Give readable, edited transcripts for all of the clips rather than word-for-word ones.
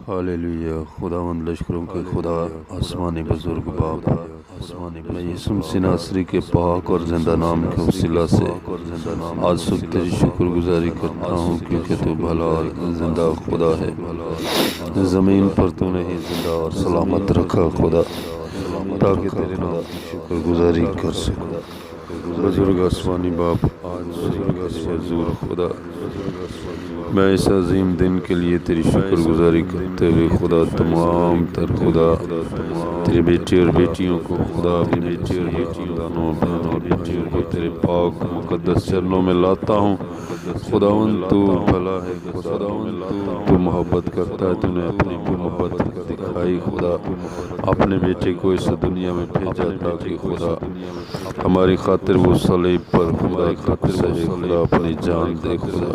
Hallelujah. खुदावंद लश्करों के खुदा आसमानी बुजुर्ग बाप, मैं यीशु मसीह नासरी के पाक और जिंदा नाम के वसीला से आज सुबह तेरी शुक्रगुजारी करता हूँ, क्योंकि तू भला और जिंदा खुदा है। ज़मीन पर तूने ही जिंदा और सलामत रखा खुदा, ताकि तेरे नाम की शुक्रगुजारी कर सकूँ। बुजुर्ग आसमानी बाप, आज हुजूर खुदा, मैं इस अजीम दिन के लिए तेरी शुक्रगुजारी करते हुए खुदा तमाम तर खुदा तेरे बेटे और बेटियों को खुदा अपने बेटे और बेटियों को तेरे पाक मुकद्दस चरणों में लाता हूँ। खुदावन तू भला है, खुदावन तू मोहब्बत करता है। तूने अपनी मोहब्बत दिखाई खुदा, अपने बेटे को इस दुनिया में भेजा ताकि खुदा हमारी खातिर वो सलीब पर खुदा खत सहे, खुदा अपनी जान दे खुदा।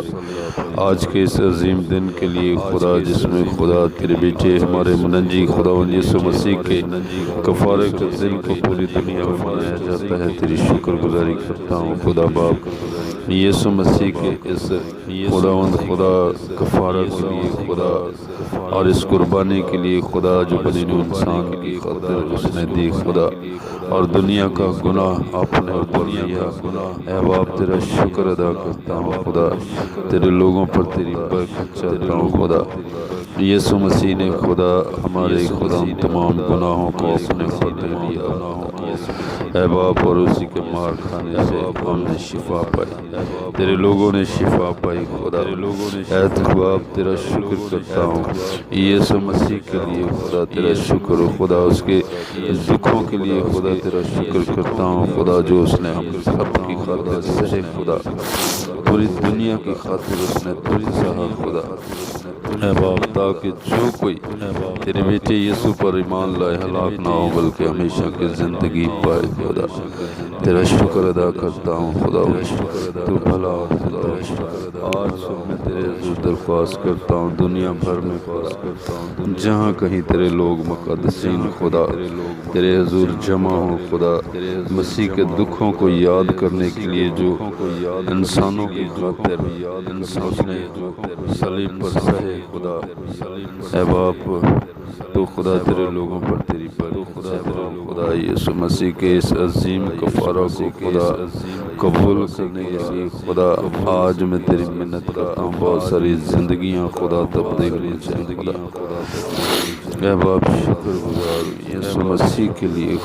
आज के इस अजीम दिन के लिए खुदा, जिसमें खुदा तेरे बेटे हमारे मुनज्जी खुदावंद यीशु मसीह के कफारे के दिन को पूरी दुनिया में मनाया जाता है, तेरी शुक्रगुजारी करता हूँ खुदा बाप। यीशु मसीह के इस खुदावंद खुदा कफारा के लिए खुदा और इस कुर्बानी के लिए खुदा जो बनी इंसान की खातिर उसने दी खुदा, और दुनिया का गुनाह आपने ऊपर लिया। ऐ बाप तेरा शुक्र अदा करता हूँ खुदा, तेरे लोगों पर तेरी बरकत चाहता हूँ खुदा। यीशु मसीह ने खुदा हमारे खुदा तमाम गुनाहों को अपने खातिर लिया ऐ बाप, और उसी के मार खाने से हमने शिफा पाई, तेरे लोगों ने शिफा पाई खुदा। ऐ बाप तेरा शुक्र करता हूँ यीशु मसीह के लिए खुदा, तेरा शुक्र खुदा, उसके दुखों के लिए खुदा तेरा शुक्र करता हूँ खुदा, जो उसने हम सबकी खातिर सहे खुदा, पूरी दुनिया की खातिर उसने तुझ सहा खुदा। ऐ बाप ताकि जो कोई तेरे बेटे यीशु पर ईमान लाए हलाक ना हो, बल्कि हमेशा की जिंदगी पाए खुदा। तेरा शुक्र अदा करता हूँ खुदा, तू भला आज मैं तेरे हुजूर दरख्वास्त करता हूँ, दुनिया भर में पास करता हूँ, जहाँ कहीं तेरे लोग मुक़द्दसीन खुदा तेरे हुजूर जमा हो खुदा, मसीह के दुखों को याद करने के लिए जो इंसानों की खातिर इंसान ने सलीब पर सहे खुदा। ऐ बाप तो खुदा तेरे लोगों पर तेरी खुदा यीशु मसीह के इस अजीम कफारा को खुदा कबूल करने के लिए खुदा आज मैं तेरी मिन्नत करता हूँ। बहुत सारी जिंदगियाँ खुदा तब्दील होनी चाहिए खुदा। ऐ बाप शुक्रगुजार यीशु मसीह के लिए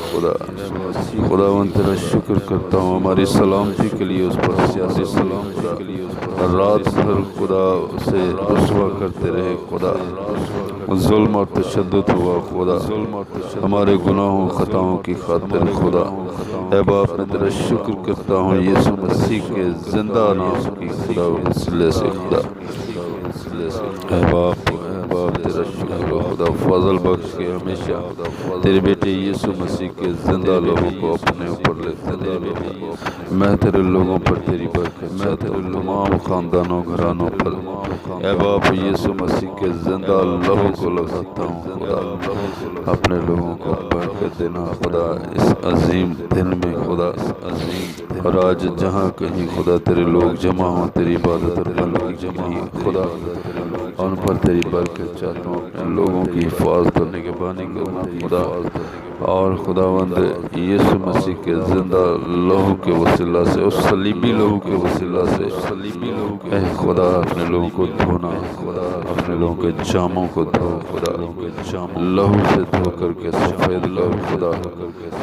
खुदावंद तेरा शुक्र करता हूँ, हमारी सलामती के लिए उस पर सियासी सलामती के लिए रात भर खुदा उसे रुसवा करते रहे खुदा, जुल्म और तशद्दुद हुआ खुदा हमारे गुनाहों खताओं की खातिर खुदा। ऐ बाप मैं तेरा शुक्र करता हूँ यीशु मसीह के जिंदा नाम की खुदा वसीले से खुदा। ऐ बाप तेरा शुक्र खुदा, फजल बख्श के हमेशा तेरे बेटे यीशु मसीह के जिंदा लोगों को अपने ऊपर लेते रहे। मैं तेरे लोगों पर तेरी बरकत, मैं तेरे तमाम खानदानों घरानों पर ऐ बाप यीशु मसीह के जिंदा लहू को लगाता हूँ खुदा, अपने लोगों को बरकत देना खुदा इस अजीम दिन में खुदा। और आज जहाँ कहीं खुदा तेरे लोग जमा हों तेरी इबादत और बंदगी जमा हो खुदा, उन पर तेरी बरकत चाहता हूँ, अपने लोगों की हिफाजत और निगहबानी करना खुदा। और खुदावंद यीशु मसीह के जिंदा लहू के वसीला से, उस सलीबी लहू के वसीला से ऐ खुदा अपने लोगों को धोना खुदा, अपने लोगों के जामों को धो खुदा, लहू से धो करके सफेद लहू खुदा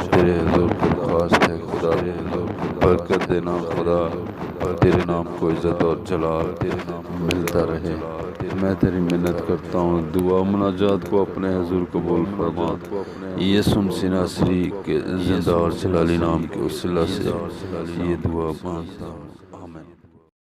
तेरे हुजूर की दरख्वास्त है खुदा, बरकत देना खुदा, तेरे नाम को इज्जत और जलाल मिलता रहे। मैं तेरी मिन्नत करता हूँ, दुआ मुनाजात को अपने हुजूर कबूल फरमा, यीशु मसीह नासरी के जिंदा और जलाली नाम के वसीला से ये दुआ मांगता हूँ।